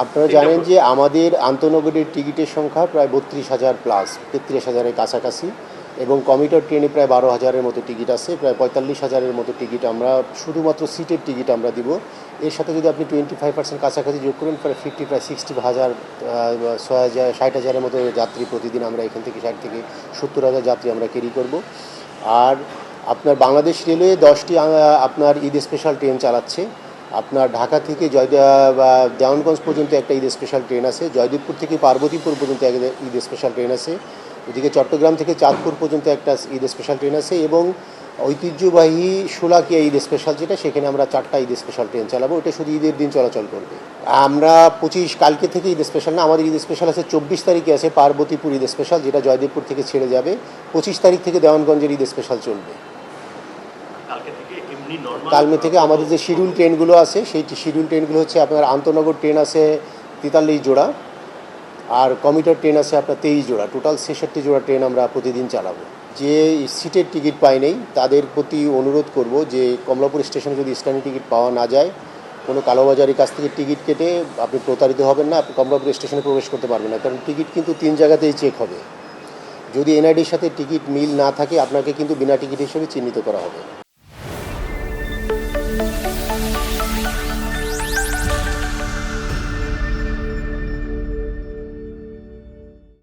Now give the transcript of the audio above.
আপনারা জানেন যে আমাদের আন্তনগরের টিকিটের সংখ্যা প্রায় 32,000 প্লাস, 33,000-এর কাছাকাছি, এবং কমিউটার ট্রেনে প্রায় 12,000-এর মতো টিকিট আছে, প্রায় 45,000-এর মতো টিকিট আমরা শুধুমাত্র সিটের টিকিট আমরা দিব। এর সাথে যদি আপনি 25% কাছাকাছি যোগ করেন, প্রায় 60,000, 60,000-এর মতো যাত্রী প্রতিদিন আমরা এখান থেকে 60 থেকে 70,000 যাত্রী আমরা ক্যারি করব। আর আপনার বাংলাদেশ রেলওয়ে 10টি আপনার ঈদ স্পেশাল ট্রেন চালাচ্ছে। আপনার ঢাকা থেকে দেওয়ানগঞ্জ পর্যন্ত একটা ঈদ স্পেশাল ট্রেন আছে, জয়দেবপুর থেকে পার্বতীপুর পর্যন্ত একটা ঈদ স্পেশাল ট্রেন আছে, ওদিকে চট্টগ্রাম থেকে চাঁদপুর পর্যন্ত একটা ঈদ স্পেশাল ট্রেন আছে, এবং ঐতিহ্যবাহী শোলাকিয়া ঈদ স্পেশাল যেটা, সেখানে আমরা 4টা ঈদ স্পেশাল ট্রেন চালাবো। ওটা শুধু ঈদের দিন চলাচল করবে। আমরা 25 কালকে থেকে ঈদ স্পেশাল না, আমাদের ঈদ স্পেশাল আছে 24 তারিখে আছে পার্বতীপুর ঈদ স্পেশাল, যেটা জয়দেবপুর থেকে ছেড়ে যাবে। 25 তারিখ থেকে দেওয়ানগঞ্জের ঈদ স্পেশাল চলবে। কালমে থেকে আমাদের যে শিডিউল ট্রেনগুলো আছে, সেই শিডিউল ট্রেনগুলো হচ্ছে আপনার আন্তনগর ট্রেন আছে 43 জোড়া, আর কমিউটার ট্রেন আছে আপনার 23 জোড়া, টোটাল 66 জোড়া ট্রেন আমরা প্রতিদিন চালাবো। যে সিটের টিকিট পাই নেই তাদের প্রতি অনুরোধ করব যে কমলাপুর স্টেশনে যদি স্ট্যান্ডিং টিকিট পাওয়া না যায়, কোনো কালোবাজারির কাছ থেকে টিকিট কেটে আপনি প্রতারিত হবেন না, আপনি কমলাপুর স্টেশনে প্রবেশ করতে পারবেন না, কারণ টিকিট কিন্তু 3 জায়গাতেই চেক হবে। যদি এনআইডির সাথে টিকিট মিল না থাকে, আপনাকে কিন্তু বিনা টিকিট হিসেবে চিহ্নিত করা হবে।